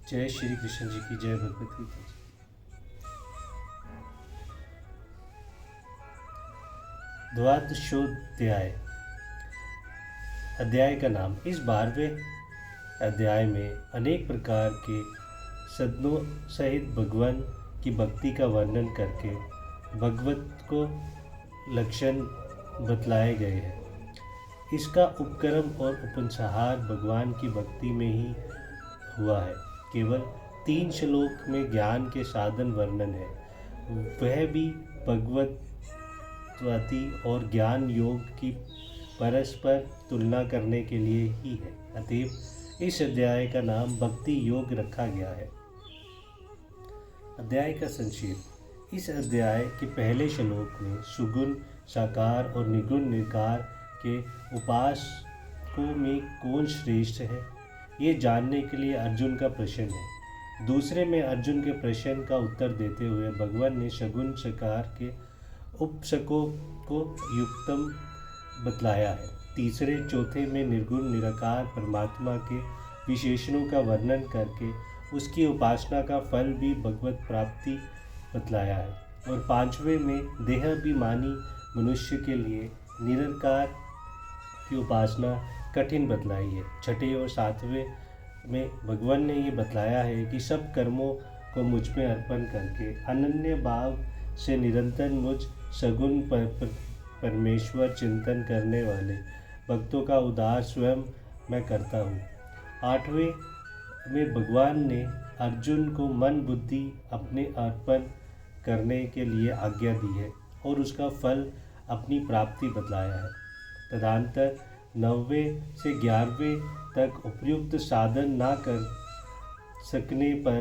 जय श्री कृष्ण जी की जय। भगवत गीता जी। द्वादशोध्याय। अध्याय का नाम। इस 12वें अध्याय में अनेक प्रकार के सदनों सहित भगवान की भक्ति का वर्णन करके भगवत को लक्षण बतलाए गए हैं। इसका उपक्रम और उपसंहार भगवान की भक्ति में ही हुआ है। केवल 3 श्लोक में ज्ञान के साधन वर्णन है, वह भी भगवत्वती और ज्ञान योग की परस्पर तुलना करने के लिए ही है। अतएव इस अध्याय का नाम भक्ति योग रखा गया है। अध्याय का संक्षेप। इस अध्याय के पहले श्लोक में सुगुण साकार और निगुण निकार के उपासकों में कौन श्रेष्ठ है, ये जानने के लिए अर्जुन का प्रश्न है। दूसरे में अर्जुन के प्रश्न का उत्तर देते हुए भगवान ने सगुण साकार के उपासकों को युक्तम बतलाया है। तीसरे चौथे में निर्गुण निराकार परमात्मा के विशेषणों का वर्णन करके उसकी उपासना का फल भी भगवत प्राप्ति बतलाया है। और 5वें में देहाभिमानी मनुष्य के लिए निराकार की उपासना कठिन बतलाई है। 6ठे और 7वें में भगवान ने ये बतलाया है कि सब कर्मों को मुझ में अर्पण करके अनन्य भाव से निरंतर मुझ सगुण परमेश्वर चिंतन करने वाले भक्तों का उद्धार स्वयं मैं करता हूँ। 8वें में भगवान ने अर्जुन को मन बुद्धि अपने अर्पण करने के लिए आज्ञा दी है और उसका फल अपनी प्राप्ति बतलाया है। तदनंतर 9वें से 11वें तक उपयुक्त साधन ना कर सकने पर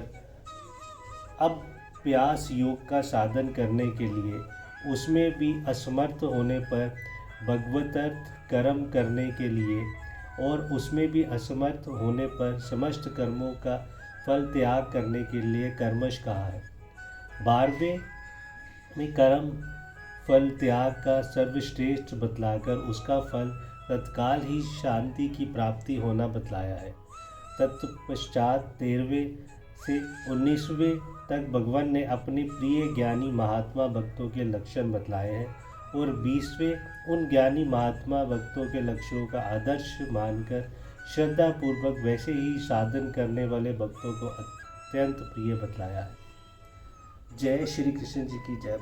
अभ्यास योग का साधन करने के लिए उसमें भी असमर्थ होने पर भगवतर्थ कर्म करने के लिए और उसमें भी असमर्थ होने पर समस्त कर्मों का फल त्याग करने के लिए कर्मश कहा है। 12वें में कर्म फल त्याग का सर्वश्रेष्ठ बतलाकर उसका फल तत्काल ही शांति की प्राप्ति होना बतलाया है। तत्पश्चात 13वें से 19वें तक भगवान ने अपने प्रिय ज्ञानी महात्मा भक्तों के लक्षण बतलाए हैं और 20वें उन ज्ञानी महात्मा भक्तों के लक्ष्यों का आदर्श मानकर श्रद्धा पूर्वक वैसे ही साधन करने वाले भक्तों को अत्यंत प्रिय बतलाया है। जय श्री कृष्ण जी की जय।